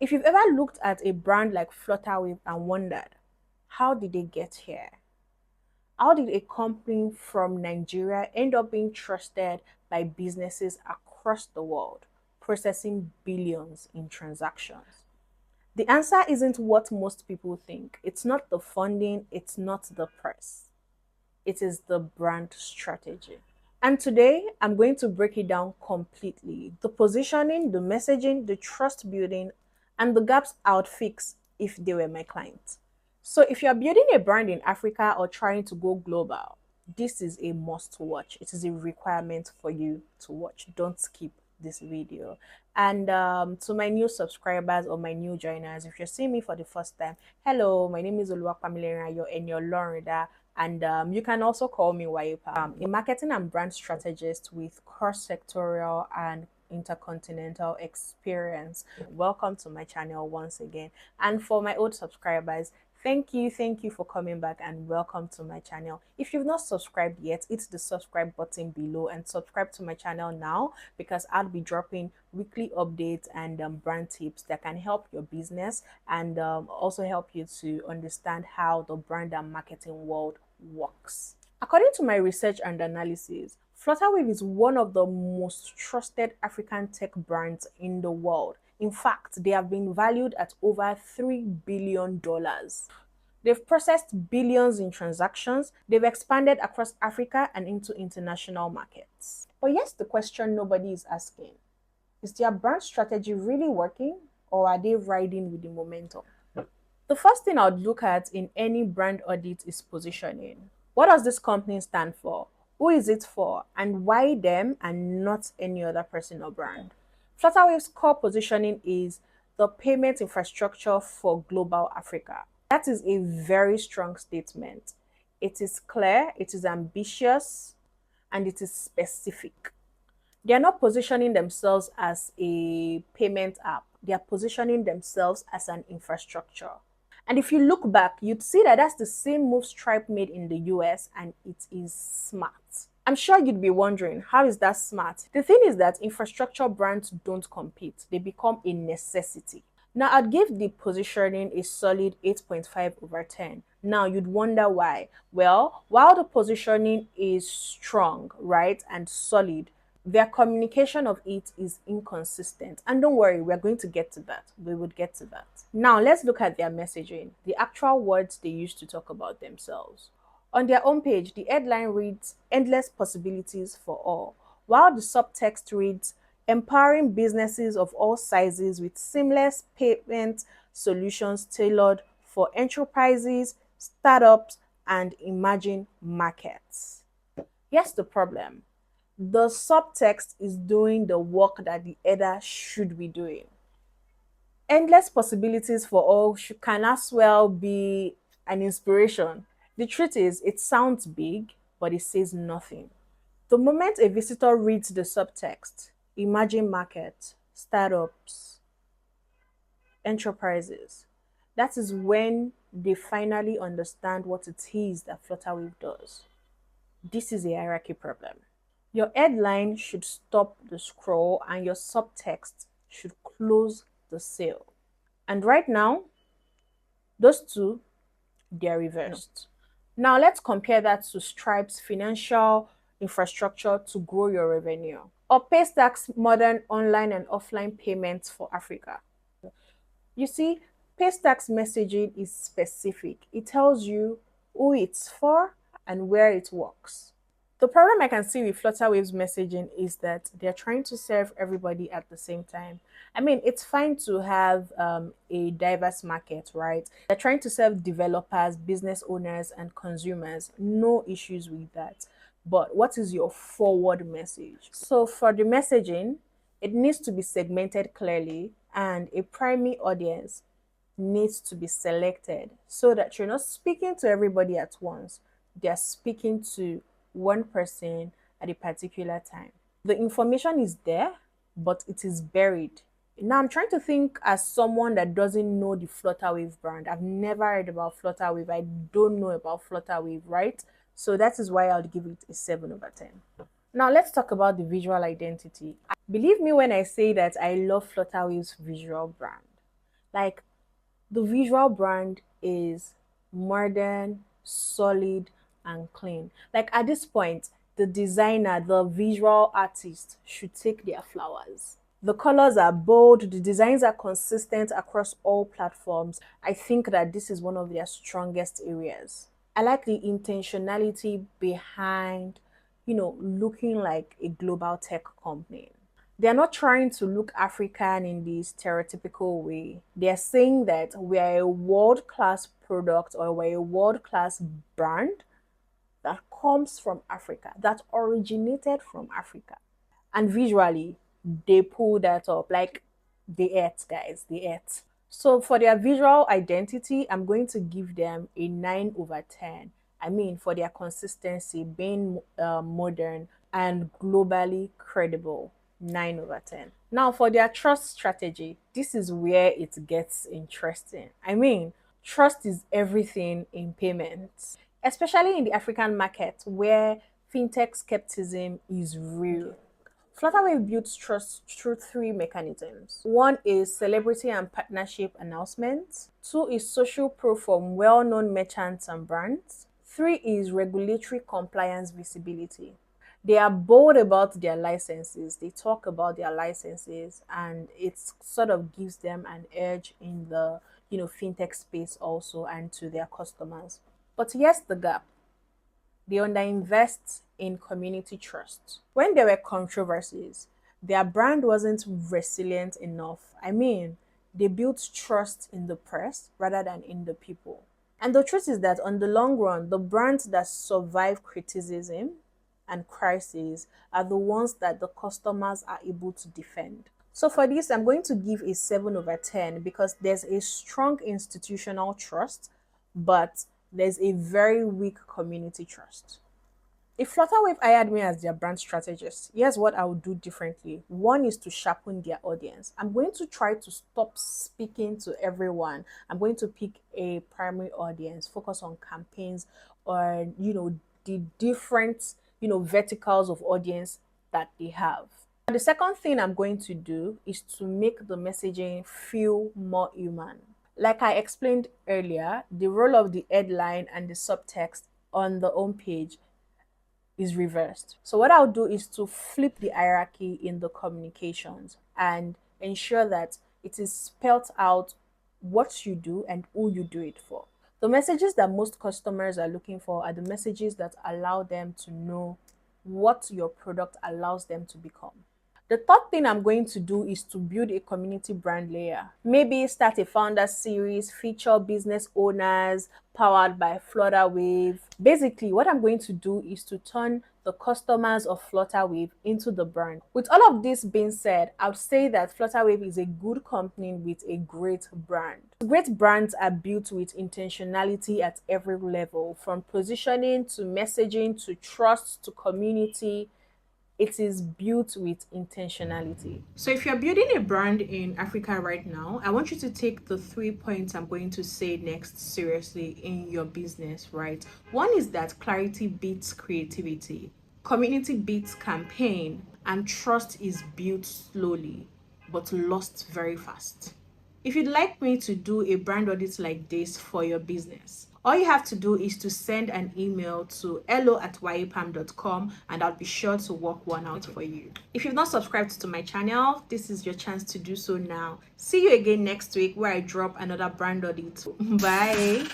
If you've ever looked at a brand like FLUTTERWAVE and wondered, how did they get here? How did a company from Nigeria end up being trusted by businesses across the world, processing billions in transactions? The answer isn't what most people think. It's not the funding, it's not the press. It is the brand strategy. And today, I'm going to break it down completely. The positioning, the messaging, the trust building, and the gaps I would fix if they were my client. So if you're building a brand in Africa or trying to go global, this is a must watch. It is a requirement for you to watch. Don't skip this video. And to my new subscribers or my new joiners, if you're seeing me for the first time, hello, my name is Oluwapamilera and you're Lorida, and you can also call me Waye, a marketing and brand strategist with cross-sectorial and intercontinental experience. Welcome to my channel once again. And for my old subscribers, thank you for coming back and welcome to my channel. If you've not subscribed yet, hit the subscribe button below and subscribe to my channel now, because I'll be dropping weekly updates and brand tips that can help your business and also help you to understand how the brand and marketing world works. According to my research and analysis, FLUTTERWAVE is one of the most trusted African tech brands in the world. In fact, they have been valued at over $3 billion. They've processed billions in transactions. They've expanded across Africa and into international markets. But here's the question nobody is asking. Is their brand strategy really working, or are they riding with the momentum? The first thing I would look at in any brand audit is positioning. What does this company stand for? Who is it for? And why them and not any other person or brand? FLUTTERWAVE's core positioning is the payment infrastructure for global Africa. That is a very strong statement. It is clear, it is ambitious, and it is specific. They are not positioning themselves as a payment app. They are positioning themselves as an infrastructure. And if you look back, you'd see that that's the same move Stripe made in the US, and it is smart. I'm sure you'd be wondering, how is that smart? The thing is that infrastructure brands don't compete. They become a necessity. Now, I'd give the positioning a solid 8.5 over 10. Now, you'd wonder why. Well, while the positioning is strong, right, and solid, their communication of it is inconsistent. And don't worry, we're going to get to that. We would get to that. Now, let's look at their messaging, the actual words they use to talk about themselves. On their homepage, the headline reads, "Endless possibilities for all," while the subtext reads, "Empowering businesses of all sizes with seamless payment solutions tailored for enterprises, startups, and emerging markets." Here's the problem. The subtext is doing the work that the header should be doing. Endless possibilities for all can as well be an inspiration. The truth is, it sounds big, but it says nothing. The moment a visitor reads the subtext, emerging markets, startups, enterprises, that is when they finally understand what it is that FLUTTERWAVE does. This is a hierarchy problem. Your headline should stop the scroll and your subtext should close the sale. And right now, those two, they're reversed. Now let's compare that to Stripe's financial infrastructure to grow your revenue, or Paystacks modern online and offline payments for Africa. You see, Paystacks messaging is specific. It tells you who it's for and where it works. The problem I can see with FLUTTERWAVE's messaging is that they're trying to serve everybody at the same time. I mean, it's fine to have a diverse market, right? They're trying to serve developers, business owners, and consumers. No issues with that. But what is your forward message? So for the messaging, it needs to be segmented clearly, and a primary audience needs to be selected so that you're not speaking to everybody at once. They're speaking to one person at a particular time. The information is there, but it is buried. Now I'm trying to think as someone that doesn't know the FLUTTERWAVE brand. I've never heard about FLUTTERWAVE. I don't know about FLUTTERWAVE, right? So that is why I'll give it a 7 over 10. Now let's talk about the visual identity. Believe me when I say that I love FLUTTERWAVE's visual brand. Like, the visual brand is modern, solid, and clean. Like, at this point, the designer, the visual artist should take their flowers. The colors are bold, the designs are consistent across all platforms. I think that this is one of their strongest areas. I like the intentionality behind, looking like a global tech company. They're not trying to look African in the stereotypical way. They're saying that we're a world class product or we're a world class brand that comes from Africa, that originated from Africa. And visually, they pull that up like the earth, guys, the earth. So for their visual identity, I'm going to give them a 9 over 10. I mean, for their consistency, being modern and globally credible, 9 over 10. Now, for their trust strategy, this is where it gets interesting. I mean, trust is everything in payments, especially in the African market where fintech skepticism is real. Flutterwave builds trust through three mechanisms. One is celebrity and partnership announcements. Two is social proof from well known merchants and brands. Three is regulatory compliance visibility. They are bold about their licenses. They talk about their licenses, and it sort of gives them an edge in the fintech space also and to their customers. But here's the gap: they underinvest in community trust. When there were controversies, their brand wasn't resilient enough. I mean, they built trust in the press rather than in the people. And the truth is that on the long run, the brands that survive criticism and crisis are the ones that the customers are able to defend. So for this, I'm going to give a 7 over 10 because there's a strong institutional trust, but there's a very weak community trust. If Flutterwave hired me as their brand strategist, here's what I would do differently. One is to sharpen their audience. I'm going to try to stop speaking to everyone. I'm going to pick a primary audience, focus on campaigns or, the different, verticals of audience that they have. The second thing I'm going to do is to make the messaging feel more human. Like I explained earlier, the role of the headline and the subtext on the home page is reversed. So what I'll do is to flip the hierarchy in the communications and ensure that it is spelt out what you do and who you do it for. The messages that most customers are looking for are the messages that allow them to know what your product allows them to become. The third thing I'm going to do is to build a community brand layer. Maybe start a founder series, feature business owners, powered by Flutterwave. Basically, what I'm going to do is to turn the customers of Flutterwave into the brand. With all of this being said, I would say that Flutterwave is a good company with a great brand. Great brands are built with intentionality at every level, from positioning to messaging to trust to community. It is built with intentionality. So if you're building a brand in Africa right now, I want you to take the 3 points I'm going to say next seriously in your business, right? One is that clarity beats creativity, community beats campaign, and trust is built slowly but lost very fast. If you'd like me to do a brand audit like this for your business, all you have to do is to send an email to hello@wayepam.com and I'll be sure to work one out for you. If you've not subscribed to my channel, this is your chance to do so now. See you again next week where I drop another brand audit. Bye.